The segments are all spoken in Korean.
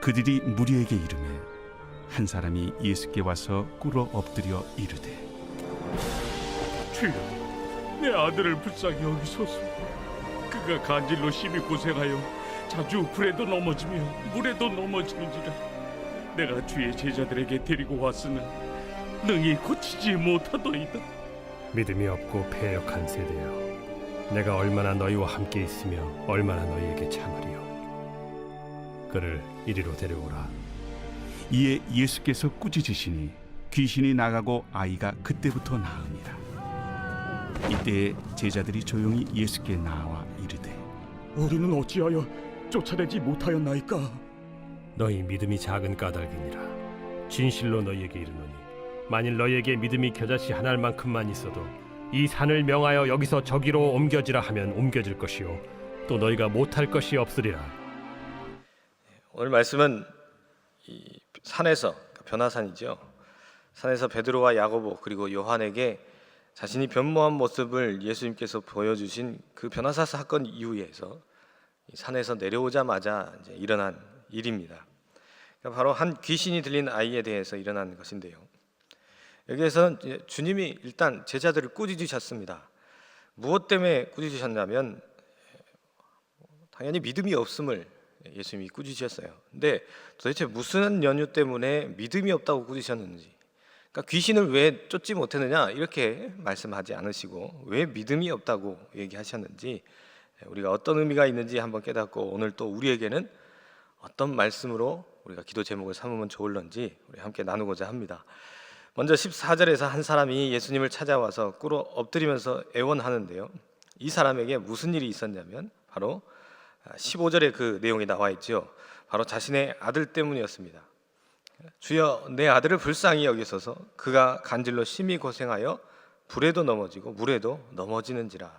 그들이 무리에게 이르매 한 사람이 예수께 와서 꿇어 엎드려 이르되 주여, 내 아들을 불쌍히 여기소서. 그가 간질로 심히 고생하여 자주 불에도 넘어지며 물에도 넘어지는지라. 내가 주의 제자들에게 데리고 왔으나 능히 고치지 못하더이다. 믿음이 없고 패역한 세대여, 내가 얼마나 너희와 함께 있으며 얼마나 너희에게 참으리요. 그를 이리로 데려오라. 이에 예수께서 꾸짖으시니 귀신이 나가고 아이가 그때부터 나으니라. 이때에 제자들이 조용히 예수께 나와 이르되 우리는 어찌하여 쫓아내지 못하였나이까? 너희 믿음이 작은 까닭이니라. 진실로 너희에게 이르노니 만일 너희에게 믿음이 겨자씨 한 알만큼만 있어도 이 산을 명하여 여기서 저기로 옮겨지라 하면 옮겨질 것이요 또 너희가 못할 것이 없으리라. 오늘 말씀은 이 산에서, 변화산이죠. 산에서 베드로와 야고보 그리고 요한에게 자신이 변모한 모습을 예수님께서 보여주신 그 변화사 사건 이후에서 산에서 내려오자마자 이제 일어난 일입니다. 그러니까 바로 한 귀신이 들린 아이에 대해서 일어난 것인데요. 여기에서는 주님이 일단 제자들을 꾸짖으셨습니다. 무엇 때문에 꾸짖으셨냐면 당연히 믿음이 없음을 예수님이 꾸짖으셨어요. 근데 도대체 무슨 연유 때문에 믿음이 없다고 꾸짖으셨는지, 그러니까 귀신을 왜 쫓지 못했느냐 이렇게 말씀하지 않으시고 왜 믿음이 없다고 얘기하셨는지, 우리가 어떤 의미가 있는지 한번 깨닫고 오늘 또 우리에게는 어떤 말씀으로 우리가 기도 제목을 삼으면 좋을런지 우리 함께 나누고자 합니다. 먼저 14절에서 한 사람이 예수님을 찾아와서 꿇어 엎드리면서 애원하는데요, 이 사람에게 무슨 일이 있었냐면 바로 15절에 그 내용이 나와 있죠. 바로 자신의 아들 때문이었습니다. 주여, 내 아들을 불쌍히 여기소서. 그가 간질로 심히 고생하여 불에도 넘어지고 물에도 넘어지는지라.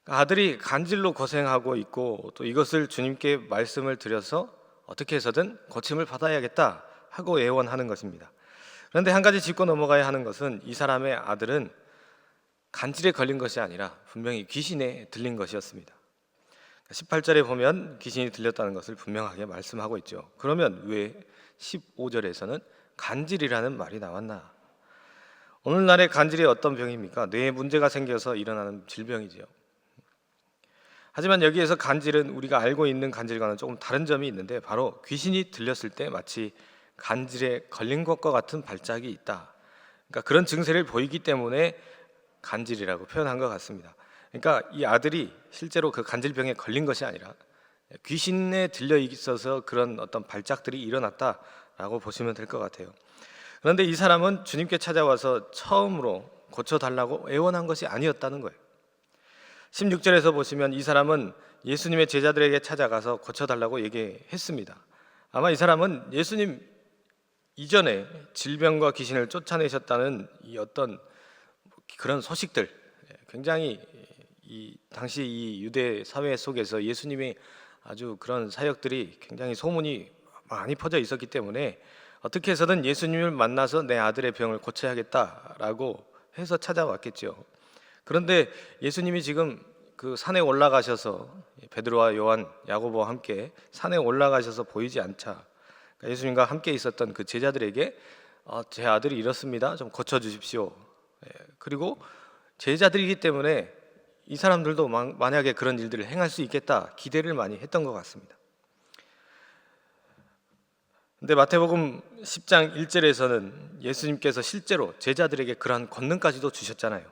아들이 간질로 고생하고 있고 또 이것을 주님께 말씀을 드려서 어떻게 해서든 고침을 받아야겠다 하고 애원하는 것입니다. 그런데 한 가지 짚고 넘어가야 하는 것은 이 사람의 아들은 간질에 걸린 것이 아니라 분명히 귀신에 들린 것이었습니다. 18절에 보면 귀신이 들렸다는 것을 분명하게 말씀하고 있죠. 그러면 왜 15절에서는 간질이라는 말이 나왔나? 오늘날의 간질이 어떤 병입니까? 뇌에 문제가 생겨서 일어나는 질병이죠. 하지만 여기에서 간질은 우리가 알고 있는 간질과는 조금 다른 점이 있는데 바로 귀신이 들렸을 때 마치 간질에 걸린 것과 같은 발작이 있다. 그러니까 그런 증세를 보이기 때문에 간질이라고 표현한 것 같습니다. 그러니까 이 아들이 실제로 그 간질병에 걸린 것이 아니라 귀신에 들려 있어서 그런 어떤 발작들이 일어났다라고 보시면 될 것 같아요. 그런데 이 사람은 주님께 찾아와서 처음으로 고쳐달라고 애원한 것이 아니었다는 거예요. 16절에서 보시면 이 사람은 예수님의 제자들에게 찾아가서 고쳐달라고 얘기했습니다. 아마 이 사람은 예수님 이전에 질병과 귀신을 쫓아내셨다는 이 어떤 그런 소식들, 굉장히 이 당시 이 유대 사회 속에서 예수님의 아주 그런 사역들이 굉장히 소문이 많이 퍼져 있었기 때문에 어떻게 해서든 예수님을 만나서 내 아들의 병을 고쳐야겠다라고 해서 찾아왔겠죠. 그런데 예수님이 지금 그 산에 올라가셔서 베드로와 요한, 야고보와 함께 산에 올라가셔서 보이지 않자 그러니까 예수님과 함께 있었던 그 제자들에게 제 아들이 이렇습니다. 좀 고쳐주십시오. 그리고 제자들이기 때문에 이 사람들도 만약에 그런 일들을 행할 수 있겠다 기대를 많이 했던 것 같습니다. 근데 마태복음 10장 1절에서는 예수님께서 실제로 제자들에게 그러한 권능까지도 주셨잖아요.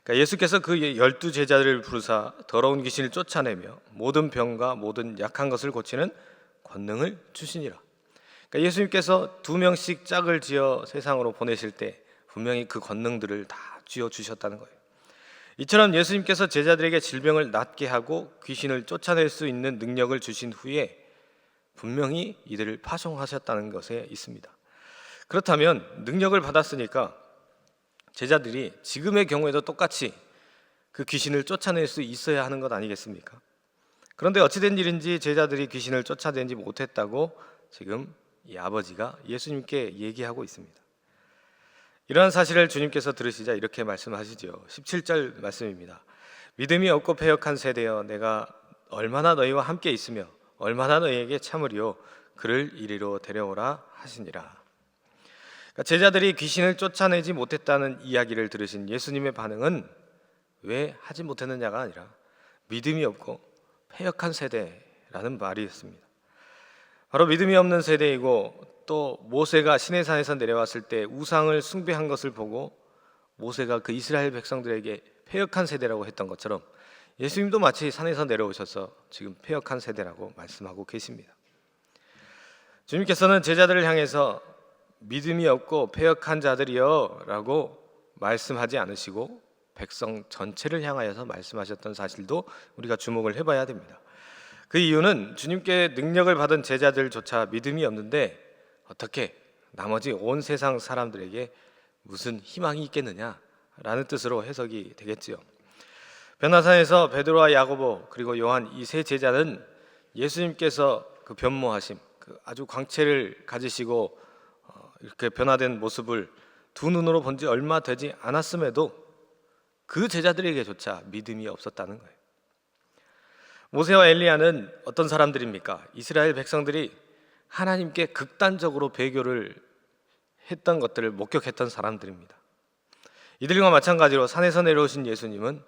그러니까 예수께서 그 12제자들을 부르사 더러운 귀신을 쫓아내며 모든 병과 모든 약한 것을 고치는 권능을 주시니라. 그러니까 예수님께서 2명씩 짝을 지어 세상으로 보내실 때 분명히 그 권능들을 다 쥐어 주셨다는 거예요. 이처럼 예수님께서 제자들에게 질병을 낫게 하고 귀신을 쫓아낼 수 있는 능력을 주신 후에 분명히 이들을 파송하셨다는 것에 있습니다. 그렇다면 능력을 받았으니까 제자들이 지금의 경우에도 똑같이 그 귀신을 쫓아낼 수 있어야 하는 것 아니겠습니까? 그런데 어찌된 일인지 제자들이 귀신을 쫓아내지 못했다고 지금 이 아버지가 예수님께 얘기하고 있습니다. 이러한 사실을 주님께서 들으시자 이렇게 말씀하시죠. 17절 말씀입니다. 믿음이 없고 패역한 세대여, 내가 얼마나 너희와 함께 있으며 얼마나 너희에게 참으리요. 그를 이리로 데려오라 하시니라. 그러니까 제자들이 귀신을 쫓아내지 못했다는 이야기를 들으신 예수님의 반응은 왜 하지 못했느냐가 아니라 믿음이 없고 패역한 세대라는 말이었습니다. 바로 믿음이 없는 세대이고, 또 모세가 시내산에서 내려왔을 때 우상을 숭배한 것을 보고 모세가 그 이스라엘 백성들에게 패역한 세대라고 했던 것처럼 예수님도 마치 산에서 내려오셔서 지금 패역한 세대라고 말씀하고 계십니다. 주님께서는 제자들을 향해서 믿음이 없고 패역한 자들이여 라고 말씀하지 않으시고 백성 전체를 향하여서 말씀하셨던 사실도 우리가 주목을 해봐야 됩니다. 그 이유는 주님께 능력을 받은 제자들조차 믿음이 없는데 어떻게 나머지 온 세상 사람들에게 무슨 희망이 있겠느냐라는 뜻으로 해석이 되겠지요. 변화산에서 베드로와 야고보 그리고 요한 이 세 제자는 예수님께서 그 변모하심, 그 아주 광채를 가지시고 이렇게 변화된 모습을 두 눈으로 본 지 얼마 되지 않았음에도 그 제자들에게조차 믿음이 없었다는 거예요. 모세와 엘리야는 어떤 사람들입니까? 이스라엘 백성들이 하나님께 극단적으로 배교를 했던 것들을 목격했던 사람들입니다. 이들과 마찬가지로 산에서 내려오신 예수님은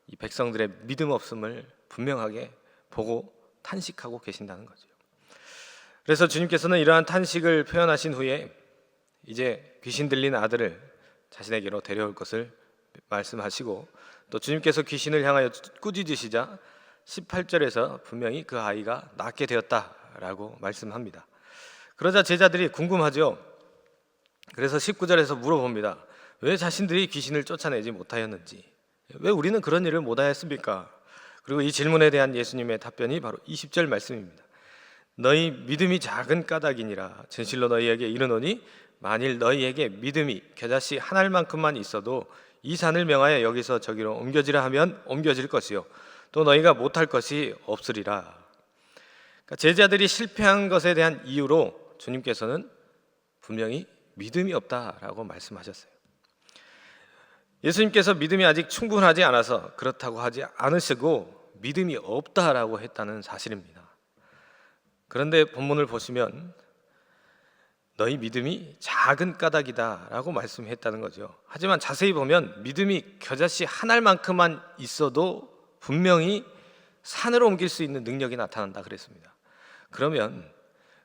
이 백성들의 믿음 없음을 분명하게 보고 탄식하고 계신다는 거죠. 그래서 주님께서는 이러한 탄식을 표현하신 후에 이제 귀신 들린 아들을 자신에게로 데려올 것을 말씀하시고, 또 주님께서 귀신을 향하여 꾸짖으시자 18절에서 분명히 그 아이가 낫게 되었다라고 말씀합니다. 그러자 제자들이 궁금하죠. 그래서 19절에서 물어봅니다. 왜 자신들이 귀신을 쫓아내지 못하였는지, 왜 우리는 그런 일을 못하였습니까? 그리고 이 질문에 대한 예수님의 답변이 바로 20절 말씀입니다. 너희 믿음이 작은 까닭이니라. 진실로 너희에게 이르노니 만일 너희에게 믿음이 겨자씨 한 알만큼만 있어도 이 산을 명하여 여기서 저기로 옮겨지라 하면 옮겨질 것이요 또 너희가 못할 것이 없으리라. 그러니까 제자들이 실패한 것에 대한 이유로 주님께서는 분명히 믿음이 없다라고 말씀하셨어요. 예수님께서 믿음이 아직 충분하지 않아서 그렇다고 하지 않으시고 믿음이 없다라고 했다는 사실입니다. 그런데 본문을 보시면 너희 믿음이 작은 까닭이다라고 말씀했다는 거죠. 하지만 자세히 보면 믿음이 겨자씨 한 알만큼만 있어도 분명히 산으로 옮길 수 있는 능력이 나타난다 그랬습니다. 그러면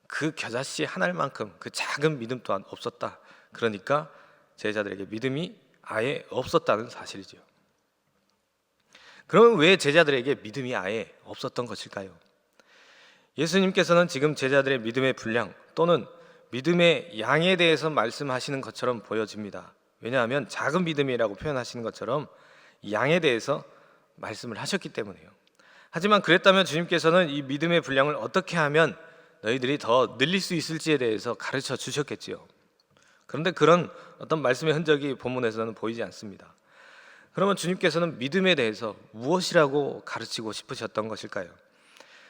그 겨자씨 한 알만큼 그 작은 믿음 또한 없었다. 그러니까 제자들에게 믿음이 아예 없었다는 사실이죠. 그러면 왜 제자들에게 믿음이 아예 없었던 것일까요? 예수님께서는 지금 제자들의 믿음의 분량 또는 믿음의 양에 대해서 말씀하시는 것처럼 보여집니다. 왜냐하면 작은 믿음이라고 표현하시는 것처럼 양에 대해서 말씀을 하셨기 때문에요. 하지만 그랬다면 주님께서는 이 믿음의 분량을 어떻게 하면 너희들이 더 늘릴 수 있을지에 대해서 가르쳐 주셨겠지요. 그런데 그런 어떤 말씀의 흔적이 본문에서는 보이지 않습니다. 그러면 주님께서는 믿음에 대해서 무엇이라고 가르치고 싶으셨던 것일까요?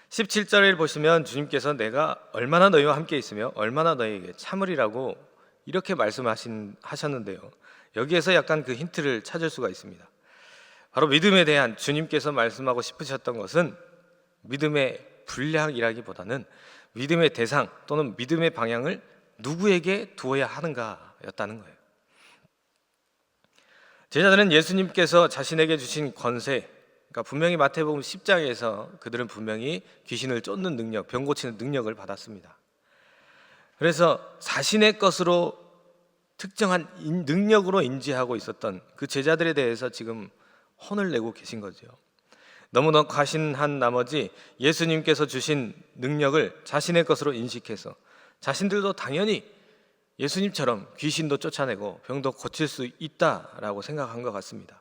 17절을 보시면 주님께서 내가 얼마나 너희와 함께 있으며 얼마나 너희에게 참으리라고 이렇게 말씀하셨는데요. 여기에서 약간 그 힌트를 찾을 수가 있습니다. 바로 믿음에 대한 주님께서 말씀하고 싶으셨던 것은 믿음의 분량이라기보다는 믿음의 대상 또는 믿음의 방향을 누구에게 두어야 하는가였다는 거예요. 제자들은 예수님께서 자신에게 주신 권세, 그러니까 분명히 마태복음 10장에서 그들은 분명히 귀신을 쫓는 능력, 병 고치는 능력을 받았습니다. 그래서 자신의 것으로 특정한 능력으로 인지하고 있었던 그 제자들에 대해서 지금 혼을 내고 계신 거죠. 너무나 과신한 나머지 예수님께서 주신 능력을 자신의 것으로 인식해서 자신들도 당연히 예수님처럼 귀신도 쫓아내고 병도 고칠 수 있다라고 생각한 것 같습니다.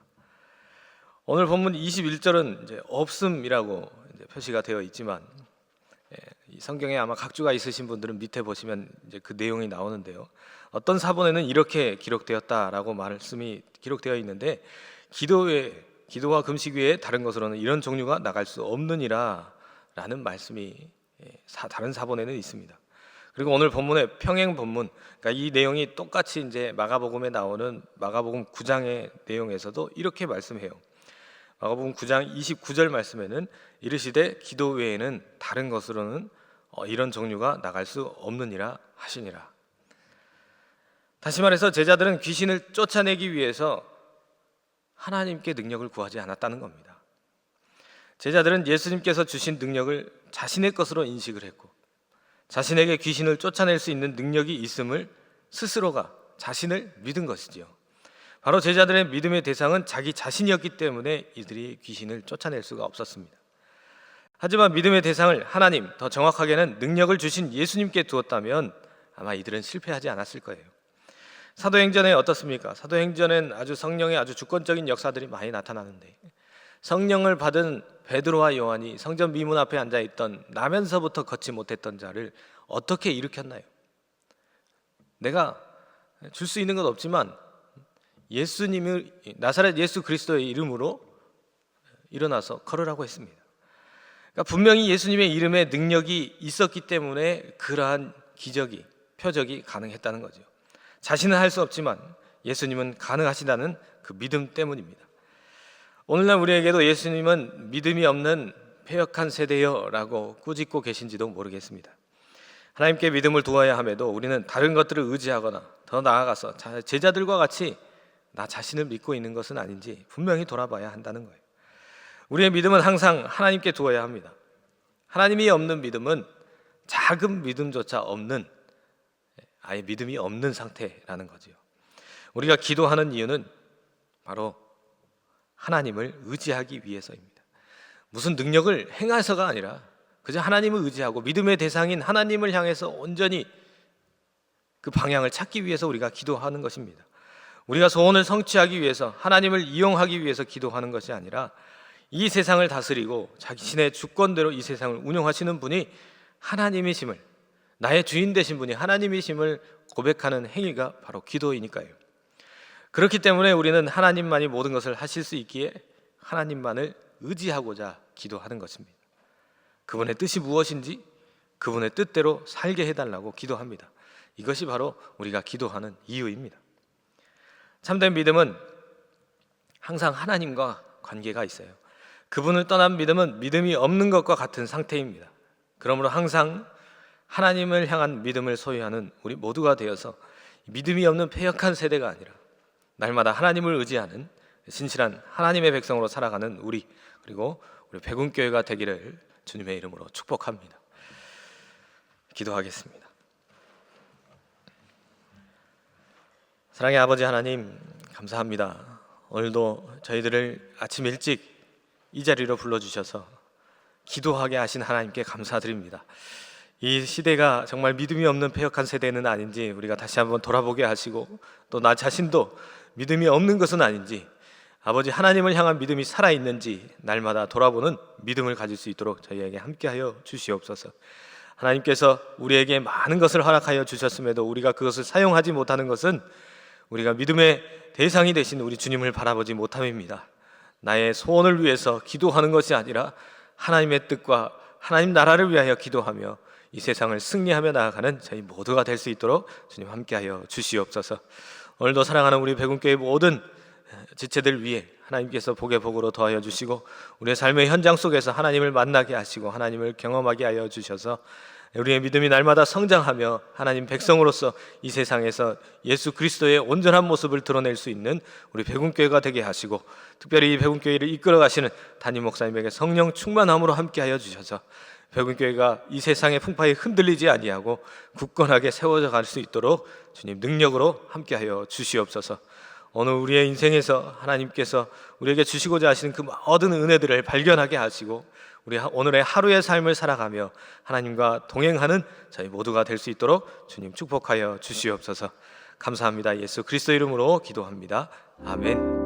오늘 본문 21절은 이제 없음이라고 이제 표시가 되어 있지만 이 성경에 아마 각주가 있으신 분들은 밑에 보시면 이제 그 내용이 나오는데요. 어떤 사본에는 이렇게 기록되었다라고 말씀이 기록되어 있는데 기도와 금식 외에 다른 것으로는 이런 종류가 나갈 수 없느니라 라는 말씀이 다른 사본에는 있습니다. 그리고 오늘 본문의 평행 본문, 그러니까 이 내용이 똑같이 이제 마가복음에 나오는 마가복음 9장의 내용에서도 이렇게 말씀해요. 마가복음 9장 29절 말씀에는 이르시되 기도 외에는 다른 것으로는 이런 종류가 나갈 수 없느니라 하시니라. 다시 말해서 제자들은 귀신을 쫓아내기 위해서 하나님께 능력을 구하지 않았다는 겁니다. 제자들은 예수님께서 주신 능력을 자신의 것으로 인식을 했고 자신에게 귀신을 쫓아낼 수 있는 능력이 있음을 스스로가 자신을 믿은 것이지요. 바로 제자들의 믿음의 대상은 자기 자신이었기 때문에 이들이 귀신을 쫓아낼 수가 없었습니다. 하지만 믿음의 대상을 하나님, 더 정확하게는 능력을 주신 예수님께 두었다면 아마 이들은 실패하지 않았을 거예요. 사도행전에 어떻습니까? 사도행전엔 성령의 아주 주권적인 역사들이 많이 나타나는데 성령을 받은 베드로와 요한이 성전 미문 앞에 앉아있던 나면서부터 걷지 못했던 자를 어떻게 일으켰나요? 내가 줄 수 있는 건 없지만 예수님을 나사렛 예수 그리스도의 이름으로 일어나서 걸으라고 했습니다. 그러니까 분명히 예수님의 이름에 능력이 있었기 때문에 그러한 기적이, 표적이 가능했다는 거죠. 자신은 할 수 없지만 예수님은 가능하시다는 그 믿음 때문입니다. 오늘날 우리에게도 예수님은 믿음이 없는 패역한 세대여라고 꾸짖고 계신지도 모르겠습니다. 하나님께 믿음을 두어야 함에도 우리는 다른 것들을 의지하거나 더 나아가서 제자들과 같이 나 자신을 믿고 있는 것은 아닌지 분명히 돌아봐야 한다는 거예요. 우리의 믿음은 항상 하나님께 두어야 합니다. 하나님이 없는 믿음은 작은 믿음조차 없는, 아예 믿음이 없는 상태라는 거죠. 우리가 기도하는 이유는 바로 하나님을 의지하기 위해서입니다. 무슨 능력을 행해서가 아니라 그저 하나님을 의지하고 믿음의 대상인 하나님을 향해서 온전히 그 방향을 찾기 위해서 우리가 기도하는 것입니다. 우리가 소원을 성취하기 위해서, 하나님을 이용하기 위해서 기도하는 것이 아니라 이 세상을 다스리고 자신의 주권대로 이 세상을 운영하시는 분이 하나님이심을, 나의 주인 되신 분이 하나님이심을 고백하는 행위가 바로 기도이니까요. 그렇기 때문에 우리는 하나님만이 모든 것을 하실 수 있기에 하나님만을 의지하고자 기도하는 것입니다. 그분의 뜻이 무엇인지 그분의 뜻대로 살게 해달라고 기도합니다. 이것이 바로 우리가 기도하는 이유입니다. 참된 믿음은 항상 하나님과 관계가 있어요. 그분을 떠난 믿음은 믿음이 없는 것과 같은 상태입니다. 그러므로 항상 하나님을 향한 믿음을 소유하는 우리 모두가 되어서 믿음이 없는 패역한 세대가 아니라 날마다 하나님을 의지하는 신실한 하나님의 백성으로 살아가는 우리, 그리고 우리 백운교회가 되기를 주님의 이름으로 축복합니다. 기도하겠습니다. 사랑의 아버지 하나님, 감사합니다. 오늘도 저희들을 아침 일찍 이 자리로 불러주셔서 기도하게 하신 하나님께 감사드립니다. 이 시대가 정말 믿음이 없는 패역한 세대는 아닌지 우리가 다시 한번 돌아보게 하시고, 또 나 자신도 믿음이 없는 것은 아닌지, 아버지 하나님을 향한 믿음이 살아있는지 날마다 돌아보는 믿음을 가질 수 있도록 저희에게 함께하여 주시옵소서. 하나님께서 우리에게 많은 것을 허락하여 주셨음에도 우리가 그것을 사용하지 못하는 것은 우리가 믿음의 대상이 되신 우리 주님을 바라보지 못함입니다. 나의 소원을 위해서 기도하는 것이 아니라 하나님의 뜻과 하나님 나라를 위하여 기도하며 이 세상을 승리하며 나아가는 저희 모두가 될 수 있도록 주님 함께하여 주시옵소서. 오늘도 사랑하는 우리 백운교회 모든 지체들 위해 하나님께서 복의 복으로 더하여 주시고, 우리의 삶의 현장 속에서 하나님을 만나게 하시고 하나님을 경험하게 하여 주셔서 우리의 믿음이 날마다 성장하며 하나님 백성으로서 이 세상에서 예수 그리스도의 온전한 모습을 드러낼 수 있는 우리 백운교회가 되게 하시고, 특별히 이 백운교회를 이끌어 가시는 담임 목사님에게 성령 충만함으로 함께하여 주셔서 백운교회가 이 세상의 풍파에 흔들리지 아니하고 굳건하게 세워져 갈 수 있도록 주님 능력으로 함께하여 주시옵소서. 오늘 우리의 인생에서 하나님께서 우리에게 주시고자 하시는 그 모든 은혜들을 발견하게 하시고 우리 오늘의 하루의 삶을 살아가며 하나님과 동행하는 저희 모두가 될 수 있도록 주님 축복하여 주시옵소서. 감사합니다. 예수 그리스도 이름으로 기도합니다. 아멘.